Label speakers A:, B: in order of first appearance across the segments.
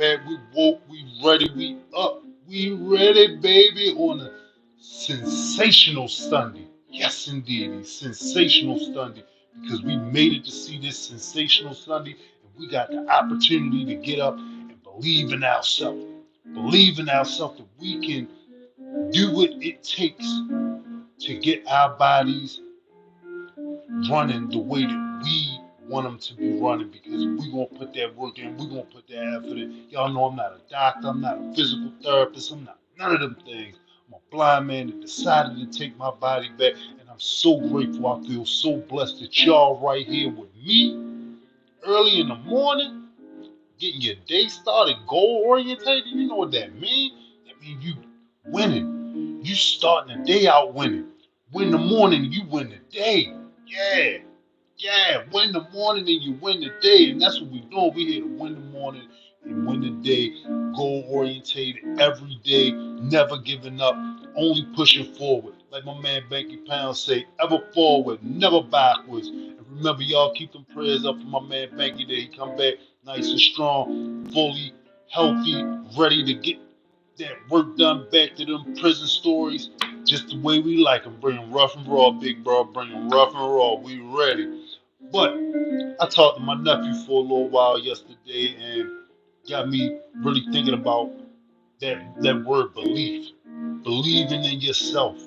A: back, we woke, we ready, we up, we ready, baby, on a sensational Sunday. Yes, indeed, a sensational Sunday, because we made it to see this sensational Sunday, and we got the opportunity to get up and believe in ourselves. Believe in ourselves that we can do what it takes to get our bodies running the way that we want them to be running, because we're going to put that work in, we're going to put that effort in. Y'all know I'm not a doctor, I'm not a physical therapist, I'm not none of them things. I'm a blind man that decided to take my body back, and I'm so grateful. I feel so blessed that y'all right here with me early in the morning, getting your day started goal orientated. You know what that means? That means you winning. You starting the day out winning. Win the morning, you win the day. Yeah. Yeah, win the morning and you win the day. And that's what we're doing. We're here to win the morning and win the day. Goal orientated every day, never giving up, only pushing forward. Like my man Banky Pound say, ever forward, never backwards. And remember, y'all keep them prayers up for my man Banky that he come back nice and strong, fully healthy, ready to get that work done, back to them prison stories, just the way we like them. Bring them rough and raw, big bro. Bring them rough and raw. We ready. But I talked to my nephew for a little while yesterday, and got me really thinking about that word belief. Believing in yourself.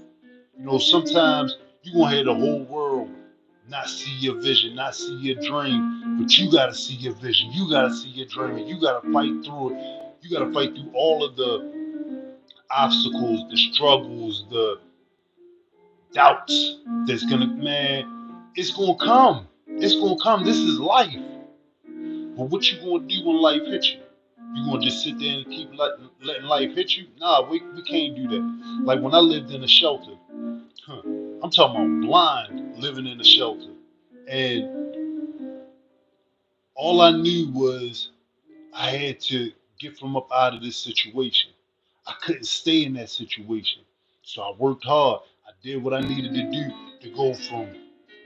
A: You know, sometimes you gonna have the whole world not see your vision, not see your dream, but you gotta see your vision. You gotta see your dream, and you gotta fight through it. You gotta fight through all of the obstacles, the struggles, the doubts that's gonna, man, it's gonna come. It's gonna come. This is life. But what you gonna do when life hits you? You gonna just sit there and keep letting life hit you? Nah, we can't do that. Like when I lived in a shelter, huh, I'm talking about blind living in a shelter. And all I knew was I had to get from up out of this situation. I couldn't stay in that situation. So I worked hard. I did what I needed to do to go from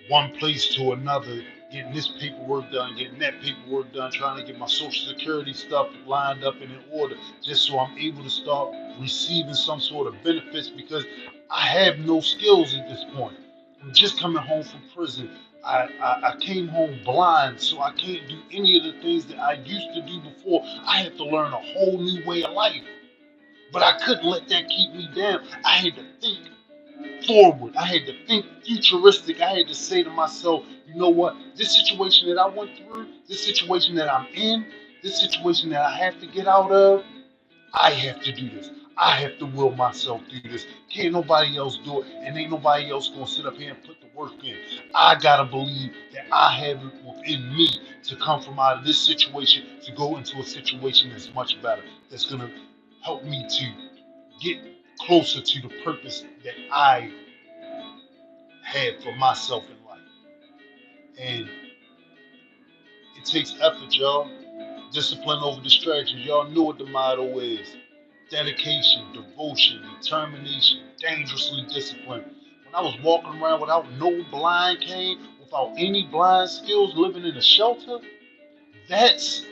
A: one place to another, getting this paperwork done, getting that paperwork done, trying to get my social security stuff lined up and in order, just so I'm able to start receiving some sort of benefits, because I have no skills at this point. I'm just coming home from prison. I came home blind, so I can't do any of the things that I used to do before. I had to learn a whole new way of life. But I couldn't let that keep me down. I had to think forward. I had to think futuristic. I had to say to myself, you know what? This situation that I went through, this situation that I'm in, this situation that I have to get out of, I have to do this. I have to will myself do this. Can't nobody else do it, and ain't nobody else gonna sit up here and put the work in. I gotta believe that I have it within me to come from out of this situation to go into a situation that's much better. That's gonna help me to get closer to the purpose that I had for myself in life. And it takes effort, y'all. Discipline over distraction. Y'all know what the motto is. Dedication, devotion, determination, dangerously disciplined. When I was walking around without no blind cane, without any blind skills, living in a shelter, that's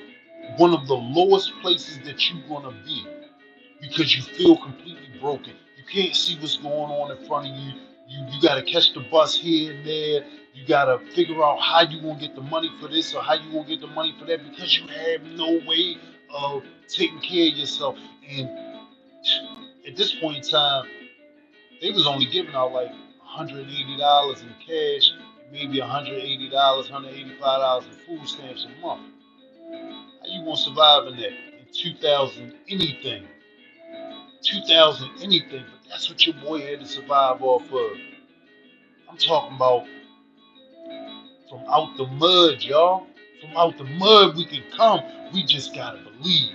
A: one of the lowest places that you're gonna be, because you feel completely broken. You can't see what's going on in front of you. You got to catch the bus here and there. You got to figure out how you gonna get the money for this or how you gonna get the money for that, because you have no way of taking care of yourself. And at this point in time, they was only giving out like $180 in cash, maybe $180, $185 in food stamps a month. How you gonna survive in that in 2000 anything? 2000 anything, but that's what your boy had to survive off of. I'm talking about from out the mud, y'all. From out the mud we can come. We just gotta believe.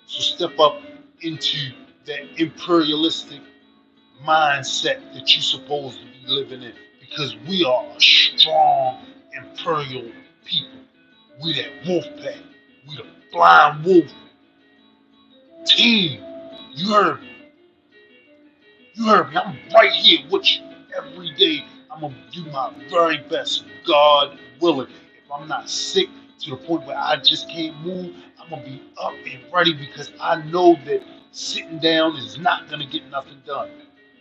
A: So step up into that imperialistic mindset that you're supposed to be living in, because we are a strong imperial people. We that wolf pack. We the blind wolf team. You heard me. You heard me. I'm right here with you every day. I'm gonna do my very best, God willing. If I'm not sick to the point where I just can't move, I'm I'm gonna be up and ready because I know that sitting down is not gonna get nothing done.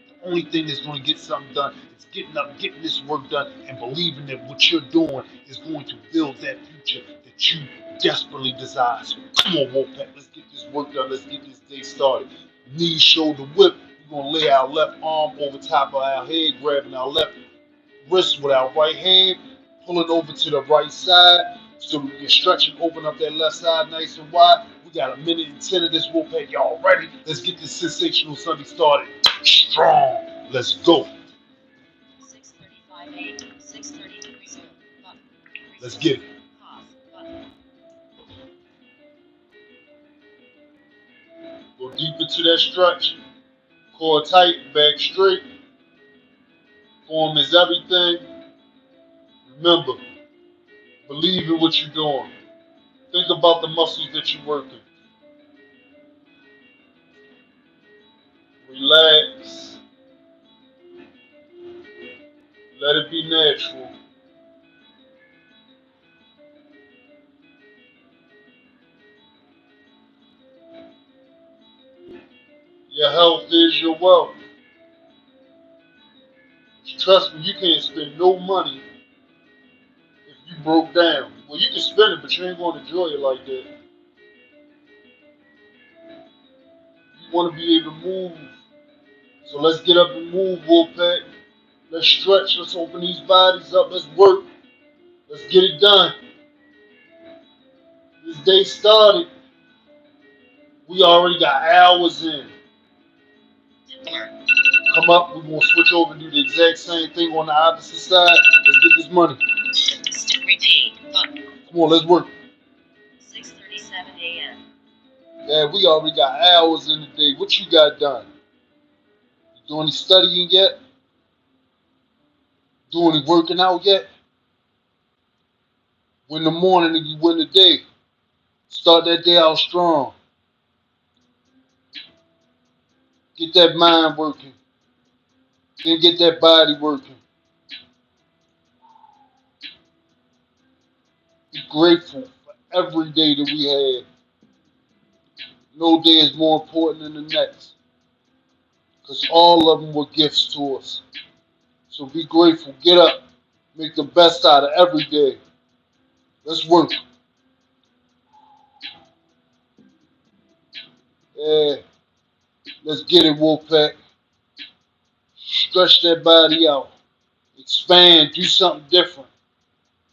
A: The only thing that's gonna get something done is getting up, getting this work done, and believing that what you're doing is going to build that future that you desperately desire. So come on, Wolfpack, let's get this work done. Let's get this day started. Knee, shoulder, whip. We're gonna lay our left arm over top of our head, grabbing our left wrist with our right hand, pull it over to the right side so we can stretch and open up that left side nice and wide. We got a minute and 10 of this Wolfpack. Y'all ready? Let's get this sensational Sunday started strong. Let's go. 6:35 a.m. 6:30 resume. Let's get it. Go deep into that stretch. Core tight, back straight. Form is everything. Remember, believe in what you're doing. Think about the muscles that you're working. Relax. Let it be natural. Your health is your wealth. Trust me, you can't spend no money if you broke down. Well, you can spend it, but you ain't going to enjoy it like that. You want to be able to move. So let's get up and move, Wolfpack. Let's stretch. Let's open these bodies up. Let's work. Let's get it done. This day started. We already got hours in. Come up. We're going to switch over and do the exact same thing on the opposite side. Let's get this money. Repeat. Come on, let's work. 6:37 a.m. Yeah, we already got hours in the day. What you got done? You doing any studying yet? Doing any working out yet? Win the morning and you win the day. Start that day out strong. Get that mind working. Then get that body working. Be grateful for every day that we have. No day is more important than the next. Because all of them were gifts to us. So be grateful. Get up. Make the best out of every day. Let's work. Yeah. Let's get it, Wolfpack. Stretch that body out. Expand. Do something different.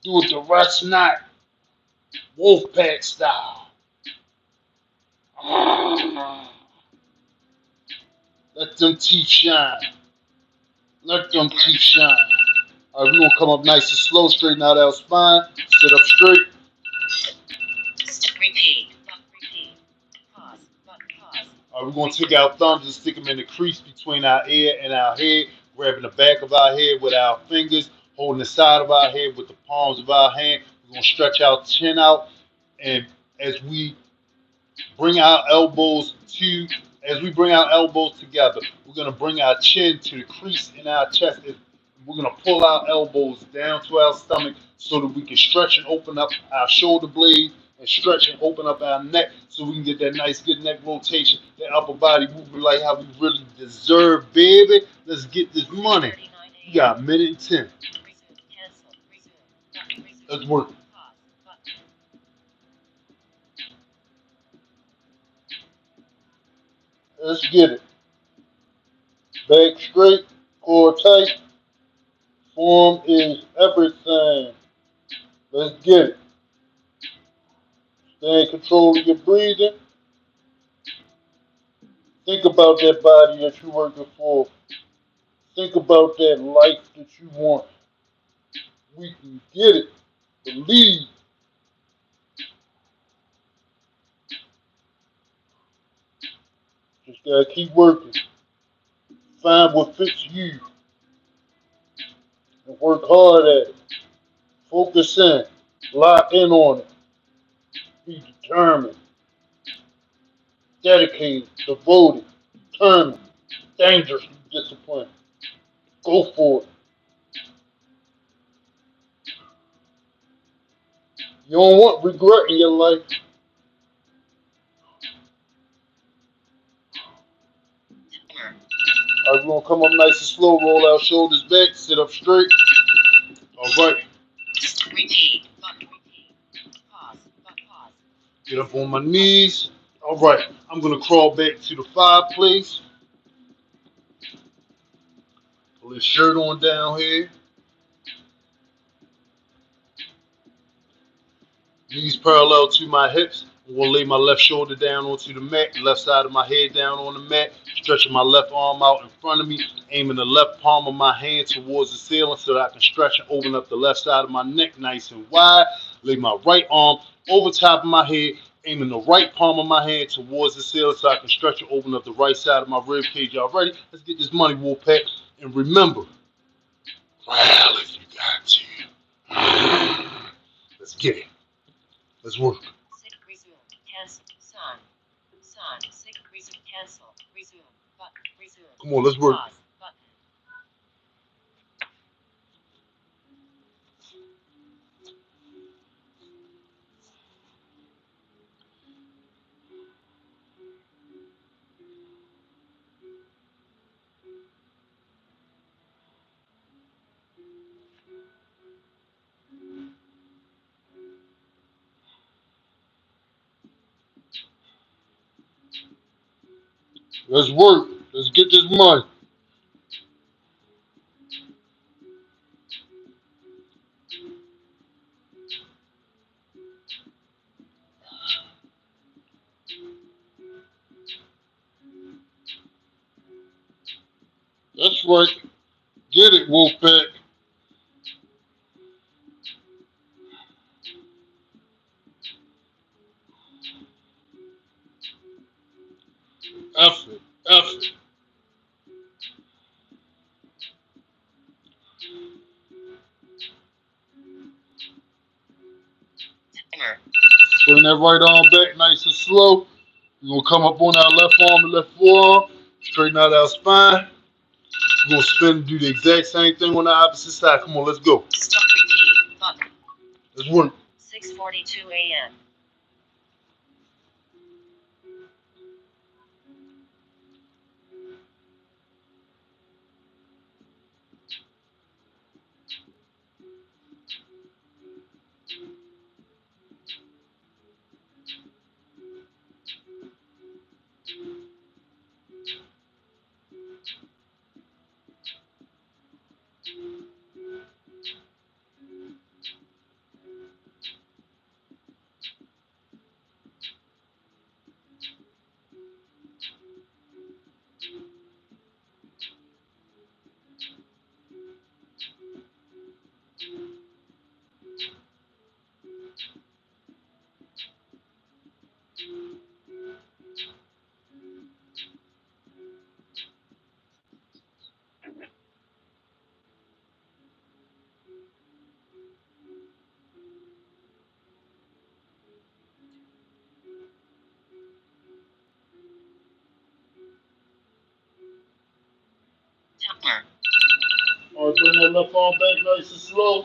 A: Do it the rest not. Wolfpack style. Let them teeth shine. Let them teeth shine. All right, we're going to come up nice and slow. Straighten out our spine. Sit up straight. Repeat. Repeat. Pause. Pause. All right, we're going to take our thumbs and stick them in the crease between our ear and our head, grabbing the back of our head with our fingers, holding the side of our head with the palms of our hand. We're going to stretch our chin out, and as we bring our elbows together, we're going to bring our chin to the crease in our chest. We're going to pull our elbows down to our stomach so that we can stretch and open up our shoulder blades and stretch and open up our neck so we can get that nice good neck rotation, that upper body movement like how we really deserve, baby. Let's get this money. We got a minute and 10. Let's work. Let's get it. Back straight, core tight. Form is everything. Let's get it. Stay in control of your breathing. Think about that body that you're working for. Think about that life that you want. We can get it. Believe. Just gotta keep working. Find what fits you and work hard at it. Focus in. Lock in on it. Be determined. Dedicated. Devoted. Determined. Dangerously disciplined. Go for it. You don't want regret in your life. All right, we're gonna come up nice and slow, roll our shoulders back, sit up straight. All right. Repeat. Pause. Get up on my knees. All right. I'm gonna crawl back to the fireplace. Pull this shirt on down here. Knees parallel to my hips. I'm gonna lay my left shoulder down onto the mat, left side of my head down on the mat, stretching my left arm out in front of me, aiming the left palm of my hand towards the ceiling so that I can stretch and open up the left side of my neck nice and wide. Lay my right arm over top of my head, aiming the right palm of my hand towards the ceiling so I can stretch and open up the right side of my rib cage. Y'all ready? Let's get this money, Wolfpack. And remember, well, if you got to. Let's get it. Let's work. Resume. Cancel. Sun. Resume. Cancel. Resume. Button. Resume. Come on, let's work. Pause. Button. Let's work. Let's get this money. That's right. Get it, Wolfpack. Effort. Bring that right arm back nice and slow. We're going to come up on our left arm and left forearm. Straighten out our spine. We're going to spin and do the exact same thing on the opposite side. Come on, let's go. Stop repeat. Button. Let's work. 6:42 a.m. All right, bring that left arm back nice and slow.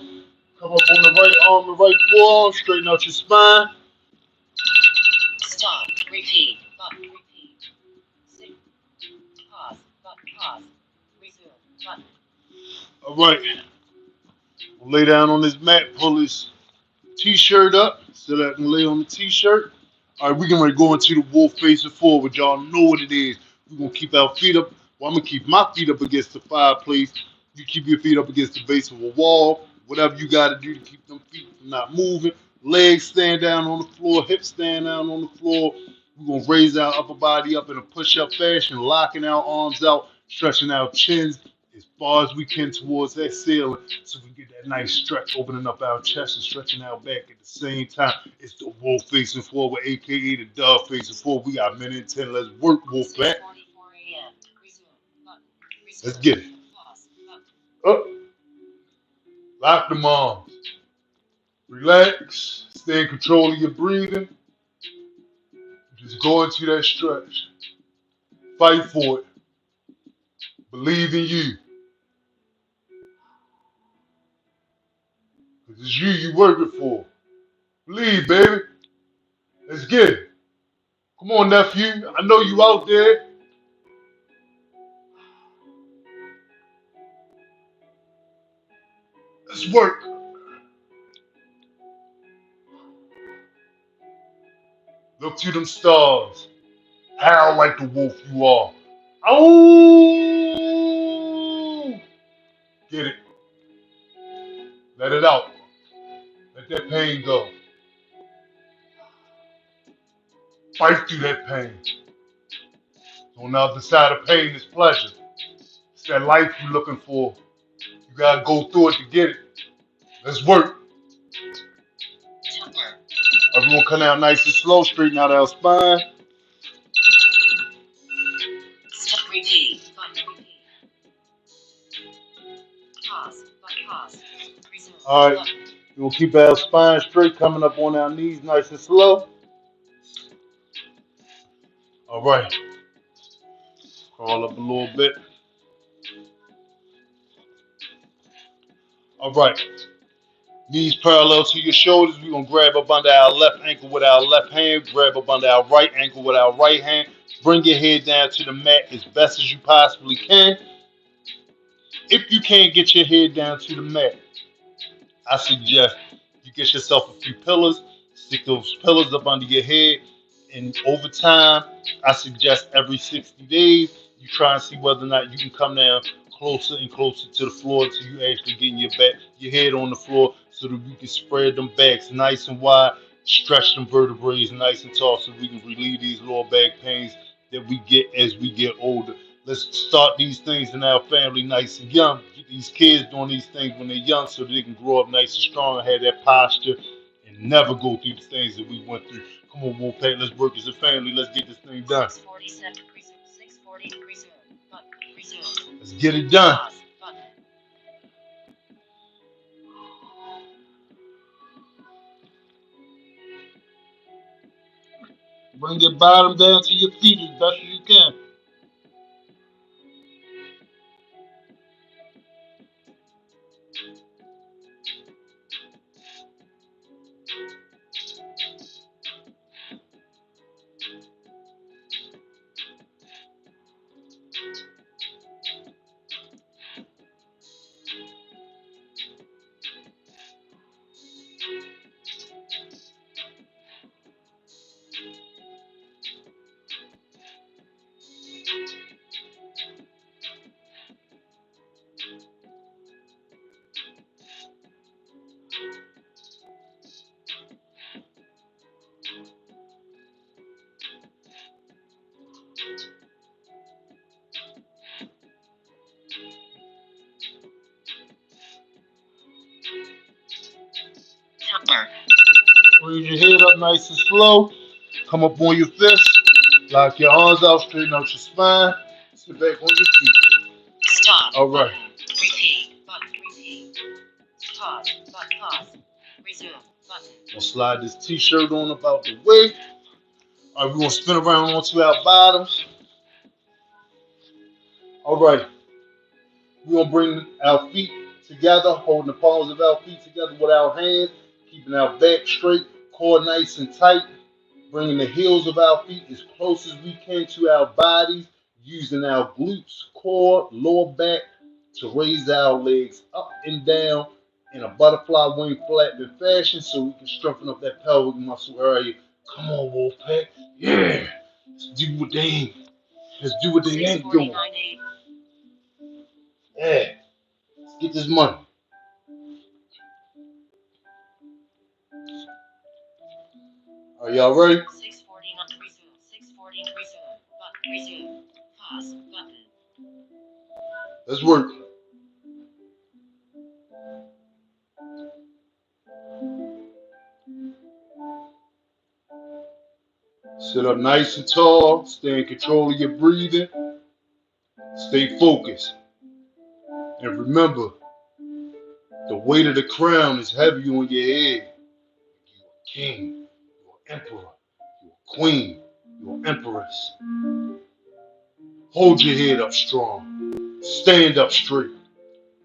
A: Come up on the right arm and right forearm. Straighten out your spine. Stop. Repeat. Button. Repeat. Six. Pause. Button. Pause. Resume. Button. All right. We'll lay down on this mat. Pull his t-shirt up so that I can lay on the t-shirt. All right, we're going to go into the wolf facing forward. Y'all know what it is. We're going to keep our feet up. Well, I'm going to keep my feet up against the fireplace. You keep your feet up against the base of a wall. Whatever you got to do to keep them feet from not moving. Legs stand down on the floor. Hips stand down on the floor. We're going to raise our upper body up in a push-up fashion, locking our arms out, stretching our chins as far as we can towards that ceiling so we get that nice stretch, opening up our chest and stretching our back at the same time. It's the wolf facing forward, aka the dove facing forward. We got minute and 10. Let's work, Wolfpack. Let's get it. Up. Lock them arms. Relax. Stay in control of your breathing. Just go into that stretch. Fight for it. Believe in you. Because it's you working for. Believe, baby. Let's get it. Come on, nephew. I know you out there. Let's work. Look to them stars. Howl like the wolf you are. Oh! Get it. Let it out. Let that pain go. Fight through that pain. On the other side of pain is pleasure. It's that life you're looking for. You gotta go through it to get it. Let's work. Everyone come out nice and slow, straighten out our spine. Stop, repeat. Pause. Pause. Resume. All right. We'll keep our spine straight, coming up on our knees nice and slow. All right. Crawl up a little bit. All right. Knees parallel to your shoulders. We're going to grab up under our left ankle with our left hand. Grab up under our right ankle with our right hand. Bring your head down to the mat as best as you possibly can. If you can't get your head down to the mat, I suggest you get yourself a few pillars, stick those pillars up under your head, and over time, I suggest every 60 days, you try and see whether or not you can come down closer and closer to the floor until you actually getting your head on the floor so that we can spread them backs nice and wide, stretch them vertebrae nice and tall so we can relieve these lower back pains that we get as we get older. Let's start these things in our family nice and young. Get these kids doing these things when they're young so they can grow up nice and strong and have that posture and never go through the things that we went through. Come on, Wolfpack, let's work as a family. Let's get this thing done. 640 resume. Let's get it done. Bring your bottom down to your feet as best as you can. Raise your head up nice and slow. Come up on your fists. Lock your arms out, straighten out your spine. Sit back on your feet. Stop. All right. Repeat. Button. Repeat. Pause. Pause. Resume. Button. We'll slide this t-shirt on about the way. All right, we're going to spin around onto our bottoms. All right. We're going to bring our feet together, holding the palms of our feet together with our hands, keeping our back straight, core nice and tight, bringing the heels of our feet as close as we can to our bodies, using our glutes, core, lower back to raise our legs up and down in a butterfly wing flapping fashion so we can strengthen up that pelvic muscle area. Come on, Wolfpack. Yeah. Let's do what they ain't. Let's do what they ain't doing. Yeah. Let's get this money. Are y'all ready? 640 resume. 640 resume. Resume. Pause. Button. Let's work. Sit up nice and tall. Stay in control of your breathing. Stay focused. And remember, the weight of the crown is heavy on your head. You're a king. You're an emperor. You're a queen. You're an empress. Hold your head up strong. Stand up straight.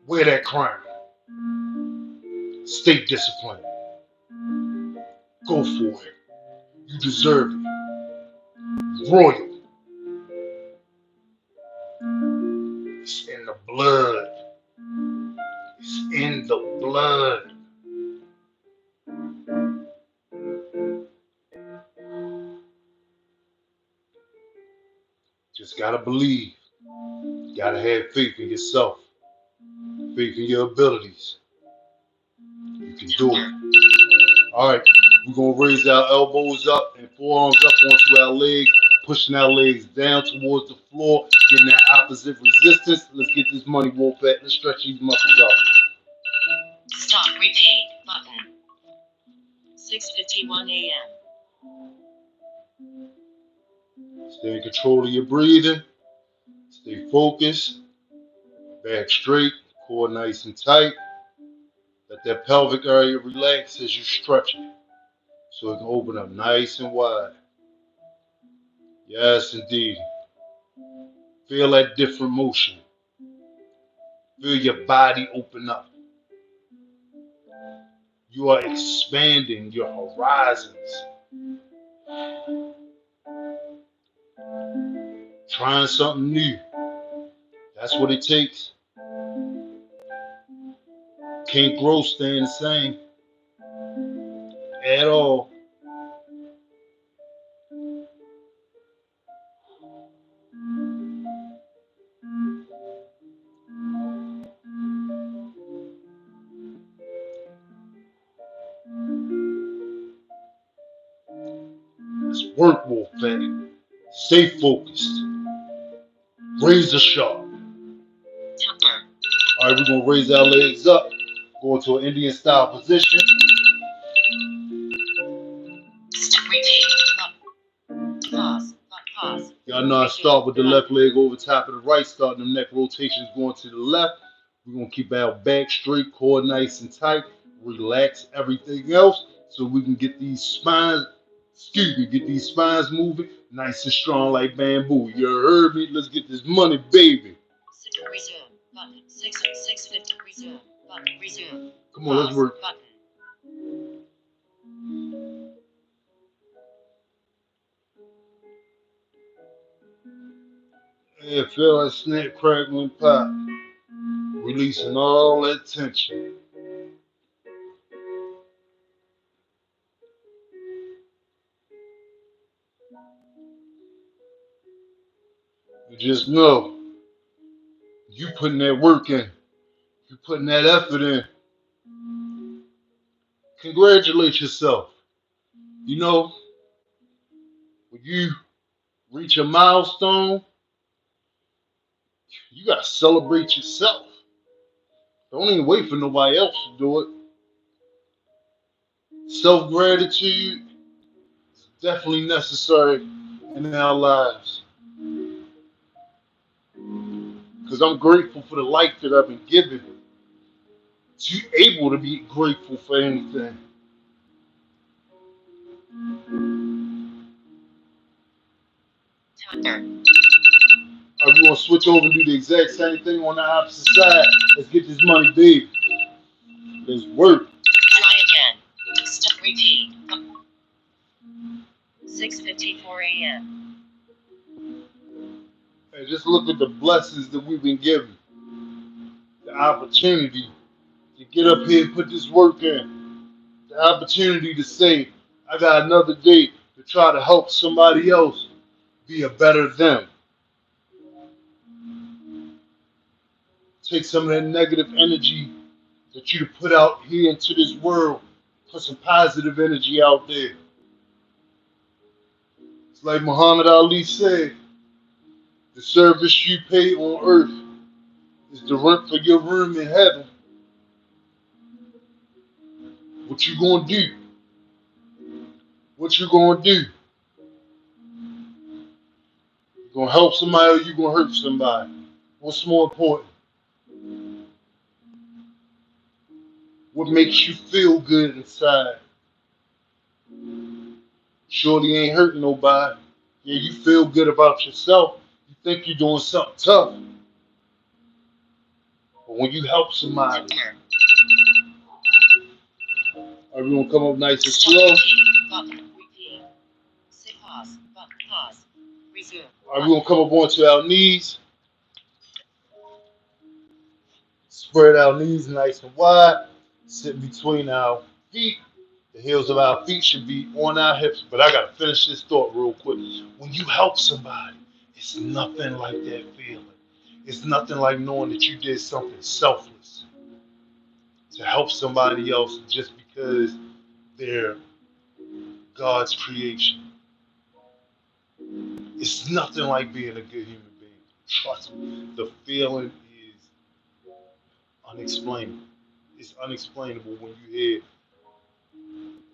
A: Wear that crown. Stay disciplined. Go for it. You deserve it. Royal. It's in the blood. It's in the the blood. Just gotta believe. You gotta have faith in yourself, faith in your abilities. You can do it. All right, we're gonna raise our elbows up and forearms up onto our legs, pushing our legs down towards the floor, getting that opposite resistance. Let's get this money wolf back. Let's stretch these muscles out.
B: Stop repeat button. 6:51 a.m.
A: Stay in control of your breathing. Stay focused. Back straight. Core nice and tight. Let that pelvic area relax as you stretch it, so it can open up nice and wide. Yes, indeed. Feel that different motion. Feel your body open up. You are expanding your horizons. Trying something new. That's what it takes. Can't grow staying the same at all. It's work, Wolfpack. Stay focused. Razor sharp.
B: Temper.
A: All right, we're going to raise our legs up. Go into an Indian style position.
B: Repeat. Pause. Pause.
A: Y'all know I start with the left leg over top of the right, starting the neck rotations going to the left. We're going to keep our back straight, core nice and tight. Relax everything else so we can get these spines, get these spines moving nice and strong like bamboo. You heard me? Let's get this money, baby.
B: Resume. Button. 6:50. Resume. Button. Resume.
A: Come on, let's work.
B: Button.
A: Yeah, feel that snap, crackling, pop. Releasing all that tension. You just know you putting that work in. You putting that effort in. Congratulate yourself. You know, when you reach a milestone, you gotta celebrate yourself. Don't even wait for nobody else to do it. Self-gratitude is definitely necessary in our lives. Because I'm grateful for the life that I've been given. To able to be grateful for anything.
B: Temper.
A: Alright, we gonna switch over and do the exact same thing on the opposite side. Let's get this money, baby. Let's work.
B: Try again. Stop repeat. 6:54 a.m.
A: And just look at the blessings that we've been given. The opportunity to get up here and put this work in. The opportunity to say, I got another day to try to help somebody else be a better them. Take some of that negative energy that you put out here into this world. Put some positive energy out there. It's like Muhammad Ali said, the service you pay on earth is the rent for your room in heaven. What you gonna do? What you gonna do? You gonna help somebody or you gonna hurt somebody? What's more important? What makes you feel good inside? Surely ain't hurting nobody. Yeah, you feel good about yourself. You think you're doing something tough. But when you help somebody,
B: Temper.
A: are we gonna come up nice and slow?
B: Button. Repeat. Say pause. Button. Pause. Resume.
A: Are we gonna come up onto our knees? Spread our knees nice and wide. Sit between our feet. The heels of our feet should be on our hips. But I gotta finish this thought real quick. When you help somebody, it's nothing like that feeling. It's nothing like knowing that you did something selfless to help somebody else just because they're God's creation. It's nothing like being a good human being. Trust me. The feeling is unexplainable. It's unexplainable when you hear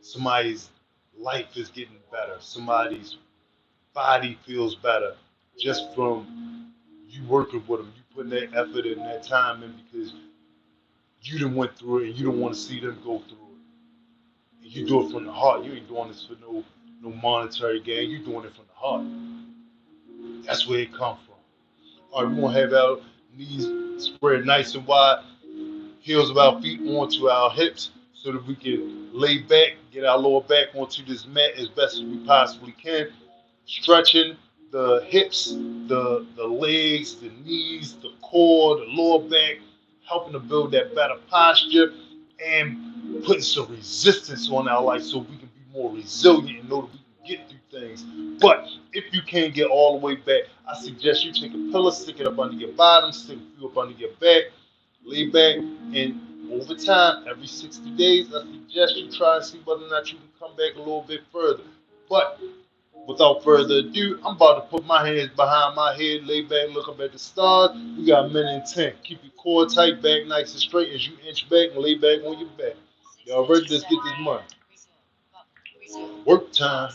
A: somebody's life is getting better, somebody's body feels better just from you working with them, you putting that effort and that time in because you done went through it and you don't want to see them go through it. And you do it from the heart. You ain't doing this for no monetary gain. You doing it from the heart. That's where it comes from. All right, we're gonna have our knees spread nice and wide, heels of our feet onto our hips so that we can lay back, get our lower back onto this mat as best as we possibly can. Stretching the hips, the legs, the knees, the core, the lower back, helping to build that better posture and putting some resistance on our life so we can be more resilient and know that we can get through things. But if you can't get all the way back, I suggest you take a pillow, stick it up under your bottom, stick a few up under your back, lay back, and over time, every 60 days, I suggest you try and see whether or not you can come back a little bit further. But without further ado, I'm about to put my hands behind my head, lay back, look up at the stars. We got a minute and 10. Keep your core tight, back nice and straight as you inch back and lay back on your back. Y'all ready? Let's get this money. Work time.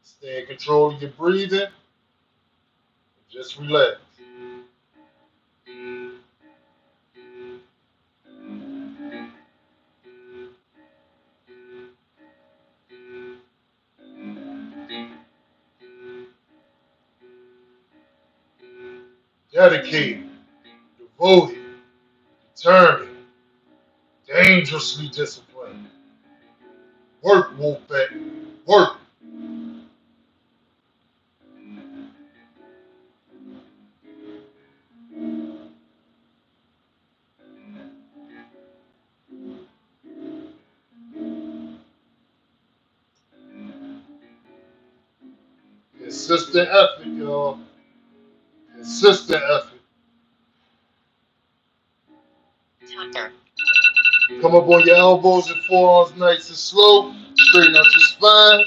A: Stay in control of your breathing. Just relax. Dedicated, devoted, determined, dangerously disciplined. Work, Wolfpack. Work. Consistent effort, y'all. Consistent effort.
B: Timer.
A: Come up on your elbows and forearms nice and slow. Straighten out your spine.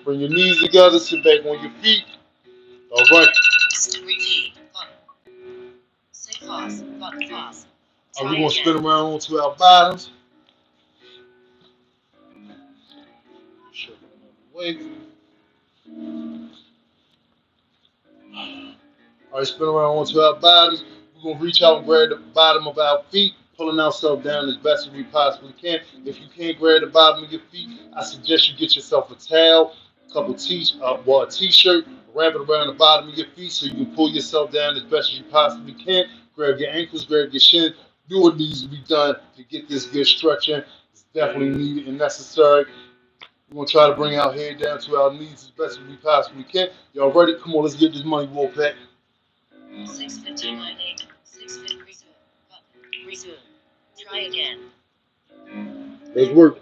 A: Bring your knees together. Sit back on your feet. All right.
B: Repeat. Button. Say pause. Button pause.
A: We're
B: Try
A: going to spin
B: again.
A: around onto our bottoms. Sure. Wait. All right, spin around onto our bottoms. We're going to reach out and grab the bottom of our feet, pulling ourselves down as best as we possibly can. If you can't grab the bottom of your feet, I suggest you get yourself a towel, a couple a t-shirt, wrap it around the bottom of your feet so you can pull yourself down as best as you possibly can. Grab your ankles, grab your shin. Do what needs to be done to get this good stretch in. It's definitely needed and necessary. We're going to try to bring our head down to our knees as best as we possibly can. Y'all ready? Come on, let's get this money, Wolfpack.
B: 6:59 a.m. 6:50. Resume. Button. Resume. Try again.
A: Let's work.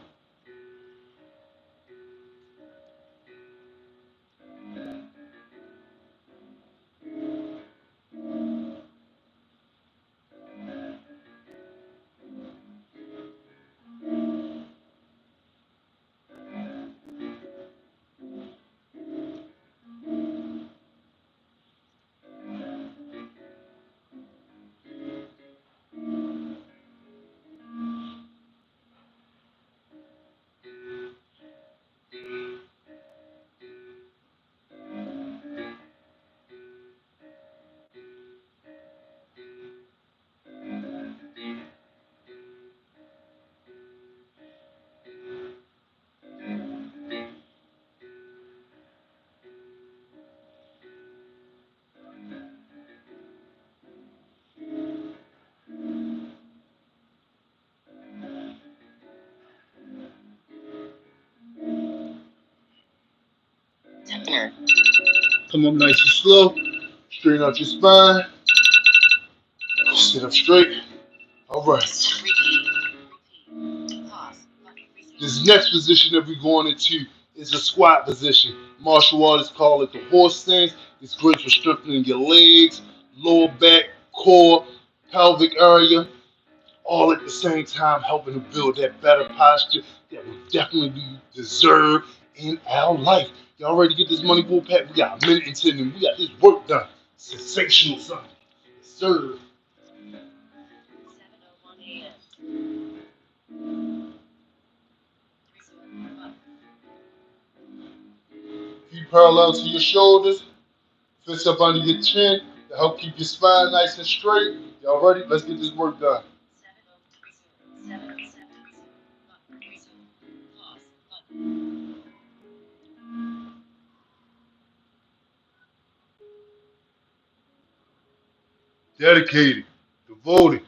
B: Here.
A: Come up nice and slow. Straighten out your spine. Sit up straight. All right.
B: Repeat. Pause. Button. Resume.
A: This next position that we're going into is a squat position. Martial artists call it the horse stance. It's great for strengthening your legs, lower back, core, pelvic area, all at the same time helping to build that better posture that will definitely be deserved in our life. Y'all ready to get this money, Wolfpack? We got a minute and 10 and we got this work done. Sensational something. Serve.
B: 7:01 a.m. Resume. Button.
A: Feet parallel to your shoulders. Fists up under your chin to help keep your spine nice and straight. Y'all ready? Let's get this work done.
B: 7:07. Resume. Button. Resume. Pause. Button.
A: Dedicated, devoted,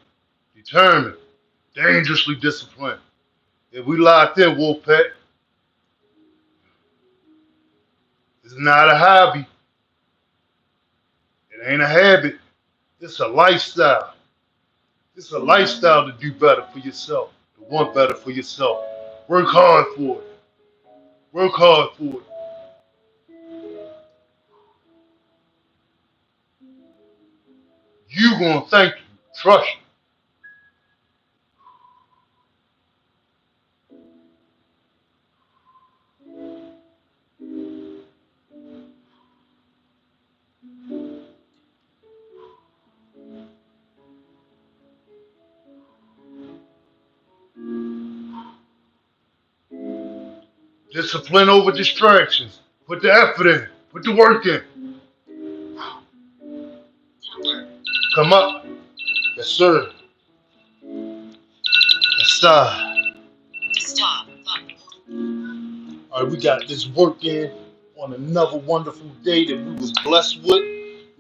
A: determined, dangerously disciplined. If we locked in, Wolfpack, it's not a hobby. It ain't a habit. It's a lifestyle. It's a lifestyle to do better for yourself, to want better for yourself. Work hard for it. Work hard for it. You gonna thank you. Trust you. Discipline over distractions. Put the effort in. Put the work in. Come up. Yes, sir. Yes, sir.
B: Stop. Button.
A: All right, we got this work in on another wonderful day that we was blessed with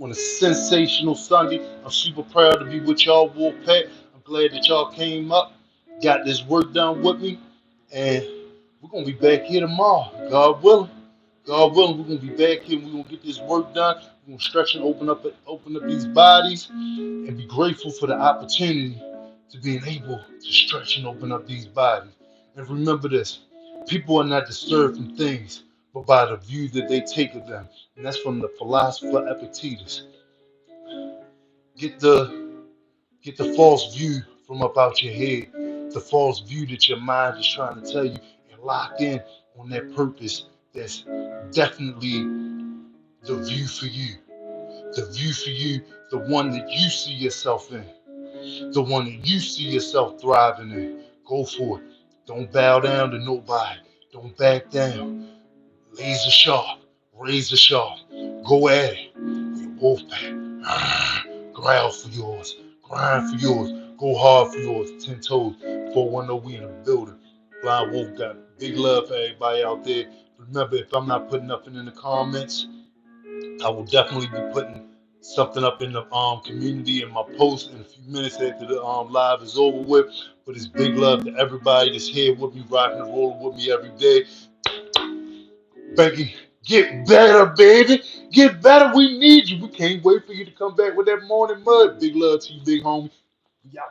A: on a sensational Sunday. I'm super proud to be with y'all, Wolfpack. I'm glad that y'all came up, got this work done with me, and we're gonna be back here tomorrow, God willing. God willing, we're gonna be back here. We're gonna get this work done. We're gonna stretch and open up these bodies, and be grateful for the opportunity to being able to stretch and open up these bodies. And remember this: people are not disturbed from things, but by the view that they take of them. And that's from the philosopher Epictetus. Get the get the false view from up out your head, the false view that your mind is trying to tell you, and lock in on that purpose that's definitely the view for you. The view for you, the one that you see yourself in, the one that you see yourself thriving in. Go for it. Don't bow down to nobody. Don't back down. Laser sharp, razor sharp. Go at it. Wolfpack. Growl for yours. Grind for yours. Go hard for yours. 10 toes. 410, we in the building. Blind Wolf got big love for everybody out there. Remember, if I'm not putting nothing in the comments, I will definitely be putting something up in the community in my post in a few minutes after the live is over with. But it's big love to everybody that's here with me, rocking and rolling with me every day. Becky, get better, baby. Get better. We need you. We can't wait for you to come back with that morning mud. Big love to you, big homie. Yeah.